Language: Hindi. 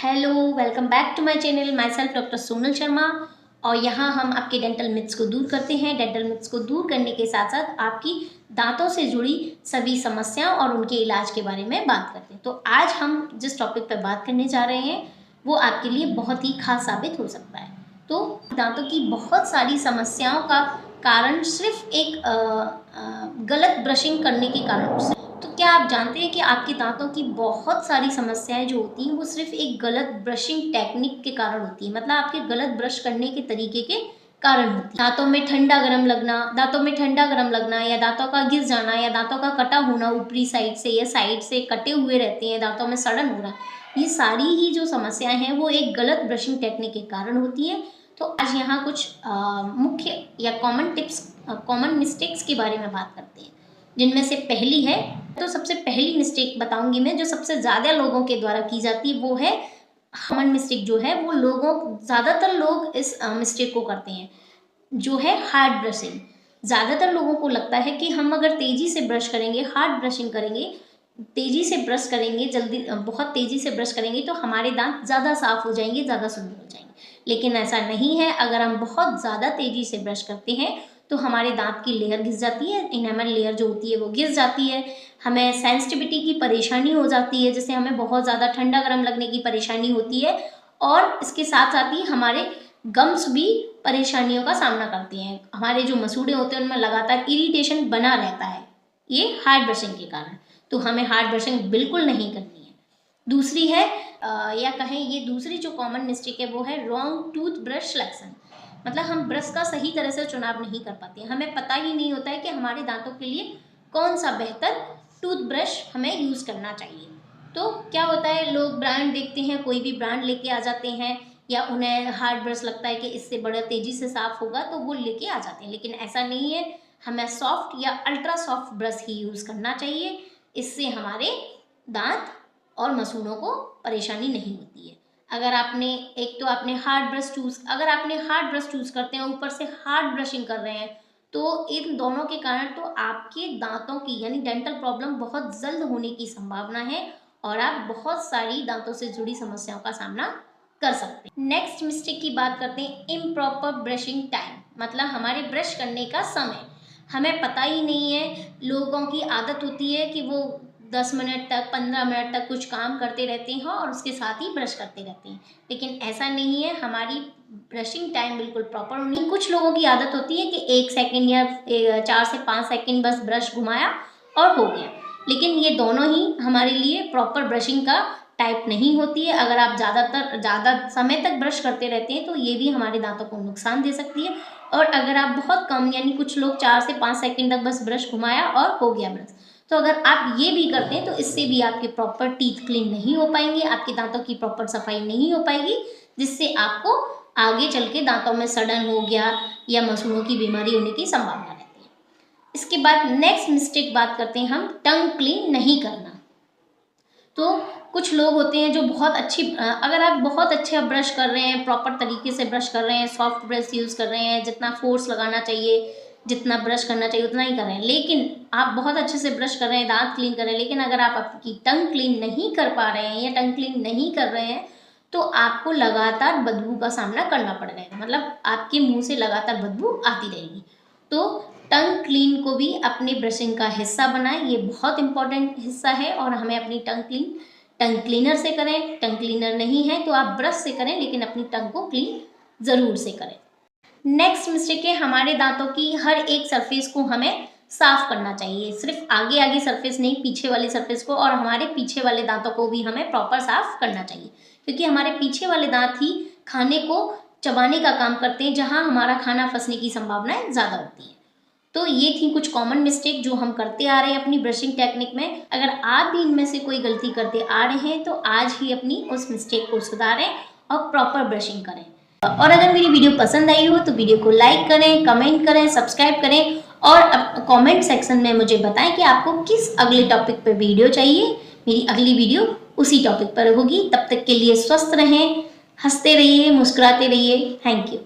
Hello, welcome back to my channel. Myself doctor Sonal Sharma. और यहाँ हम आपके डेंटल मिथ्स को दूर करते हैं। डेंटल मिथ्स को दूर करने के साथ साथ आपकी दांतों से जुड़ी सभी समस्याओं और उनके इलाज के बारे में बात करते हैं। तो आज हम जिस टॉपिक पर बात करने जा रहे हैं वो आपके लिए बहुत ही खास साबित हो सकता है। तो दांतों की बहुत सारी समस्याओं का कारण सिर्फ एक गलत ब्रशिंग करने के कारण से। तो क्या आप जानते हैं कि आपके दांतों की बहुत सारी समस्याएं जो होती हैं वो सिर्फ एक गलत ब्रशिंग टेक्निक के कारण होती है, मतलब आपके गलत ब्रश करने के तरीके के कारण होती है। दांतों में ठंडा गरम लगना या दांतों का घिस जाना या दांतों का कटा होना, ऊपरी साइड से या साइड से कटे हुए रहते हैं, दांतों में सड़न हो रहा, ये सारी ही जो समस्याएं हैं वो एक गलत ब्रशिंग टेक्निक के कारण होती है। तो आज यहाँ कुछ मुख्य या कॉमन मिस्टेक्स के बारे में बात करते हैं, जिनमें से पहली है, तो सबसे पहली मिस्टेक बताऊंगी मैं जो सबसे ज़्यादा लोगों के द्वारा की जाती है, वो है कॉमन मिस्टेक जो है वो ज़्यादातर लोग इस मिस्टेक को करते हैं, जो है हार्ड ब्रशिंग। ज़्यादातर लोगों को लगता है कि हम अगर तेज़ी से ब्रश करेंगे, हार्ड ब्रशिंग करेंगे, तेज़ी से ब्रश करेंगे, बहुत तेज़ी से ब्रश करेंगे तो हमारे दांत ज़्यादा साफ़ हो जाएंगे, ज़्यादा सुंदर हो जाएंगे। लेकिन ऐसा नहीं है। अगर हम बहुत ज़्यादा तेज़ी से ब्रश करते हैं तो हमारे दांत की लेयर घिस जाती है, इनेमल लेयर जो होती है वो घिस जाती है, हमें सेंसिटिविटी की परेशानी हो जाती है, जैसे हमें बहुत ज़्यादा ठंडा गर्म लगने की परेशानी होती है, और इसके साथ साथ ही हमारे गम्स भी परेशानियों का सामना करते हैं। हमारे जो मसूड़े होते हैं उनमें लगातार इरिटेशन बना रहता है, ये हार्ड ब्रशिंग के कारण। तो हमें हार्ड ब्रशिंग बिल्कुल नहीं करनी है। दूसरी है या कहें ये दूसरी जो कॉमन मिस्टेक है वो है रॉन्ग टूथ ब्रश सिलेक्शन। मतलब हम ब्रश का सही तरह से चुनाव नहीं कर पाते, हमें पता ही नहीं होता है कि हमारे दांतों के लिए कौन सा बेहतर टूथब्रश हमें यूज़ करना चाहिए। तो क्या होता है, लोग ब्रांड देखते हैं, कोई भी ब्रांड लेके आ जाते हैं, या उन्हें हार्ड ब्रश लगता है कि इससे बड़ा तेज़ी से साफ़ होगा तो वो लेके आ जाते हैं, लेकिन ऐसा नहीं है। हमें सॉफ्ट या अल्ट्रा सॉफ्ट ब्रश ही यूज़ करना चाहिए, इससे हमारे दांत और मसूड़ों को परेशानी नहीं होती है। अगर आपने आपने हार्ड ब्रश चूज़ करते हैं, ऊपर से हार्ड ब्रशिंग कर रहे हैं, तो इन दोनों के कारण तो आपके दांतों की यानी डेंटल प्रॉब्लम बहुत जल्द होने की संभावना है और आप बहुत सारी दांतों से जुड़ी समस्याओं का सामना कर सकते हैं। नेक्स्ट मिस्टेक की बात करते हैं, इम्प्रॉपर ब्रशिंग टाइम, मतलब हमारे ब्रश करने का समय हमें पता ही नहीं है। लोगों की आदत होती है कि वो 10 मिनट तक 15 मिनट तक कुछ काम करते रहते हैं और उसके साथ ही ब्रश करते रहते हैं, लेकिन ऐसा नहीं है। हमारी ब्रशिंग टाइम बिल्कुल प्रॉपर होनी। कुछ लोगों की आदत होती है कि 1 सेकेंड या 4 से 5 सेकेंड बस ब्रश घुमाया और हो गया, लेकिन ये दोनों ही हमारे लिए प्रॉपर ब्रशिंग का टाइप नहीं होती है। अगर आप ज़्यादा समय तक ब्रश करते रहते हैं तो ये भी हमारे दांतों को नुकसान दे सकती है। और अगर आप बहुत कम, यानी कुछ लोग 4 से 5 सेकेंड तक बस ब्रश घुमाया और हो गया ब्रश, तो अगर आप ये भी करते हैं तो इससे भी आपके प्रॉपर टीथ क्लीन नहीं हो पाएंगे, आपके दांतों की प्रॉपर सफाई नहीं हो पाएगी, जिससे आपको आगे चल के दांतों में सड़न हो गया या मसूड़ों की बीमारी होने की संभावना रहती है। इसके बाद नेक्स्ट मिस्टेक बात करते हैं हम, टंग क्लीन नहीं करना। तो कुछ लोग होते हैं जो अगर आप बहुत अच्छा ब्रश कर रहे हैं, प्रॉपर तरीके से ब्रश कर रहे हैं, सॉफ्ट ब्रश यूज़ कर रहे हैं, जितना फोर्स लगाना चाहिए, जितना ब्रश करना चाहिए उतना ही कर रहे हैं, लेकिन आप बहुत अच्छे से ब्रश कर रहे हैं, दांत क्लीन कर रहे हैं, लेकिन अगर आप आपकी टंग क्लीन नहीं कर पा रहे हैं या टंग क्लीन नहीं कर रहे हैं तो आपको लगातार बदबू का सामना करना पड़ रहा है, मतलब आपके मुंह से लगातार बदबू आती रहेगी। तो टंग क्लीन को भी अपने ब्रशिंग का हिस्सा बनाएं, ये बहुत इंपॉर्टेंट हिस्सा है और हमें अपनी टंग क्लीनर से करें। टंग क्लीनर नहीं है तो आप ब्रश से करें, लेकिन अपनी टंग को क्लीन ज़रूर से करें। नेक्स्ट मिस्टेक है, हमारे दांतों की हर एक सरफेस को हमें साफ करना चाहिए, सिर्फ आगे सरफेस नहीं, पीछे वाली सरफेस को, और हमारे पीछे वाले दांतों को भी हमें प्रॉपर साफ करना चाहिए, क्योंकि हमारे पीछे वाले दांत ही खाने को चबाने का काम करते हैं, जहाँ हमारा खाना फंसने की संभावनाएं ज़्यादा होती है। तो ये थी कुछ कॉमन मिस्टेक जो हम करते आ रहे हैं अपनी ब्रशिंग टेक्निक में। अगर आप भी इनमें से कोई गलती करते आ रहे हैं तो आज ही अपनी उस मिस्टेक को सुधारें और प्रॉपर ब्रशिंग करें। और अगर मेरी वीडियो पसंद आई हो तो वीडियो को लाइक करें, कमेंट करें, सब्सक्राइब करें और कमेंट सेक्शन में मुझे बताएं कि आपको किस अगले टॉपिक पर वीडियो चाहिए। मेरी अगली वीडियो उसी टॉपिक पर होगी। तब तक के लिए स्वस्थ रहें, हंसते रहिए, मुस्कुराते रहिए। Thank you.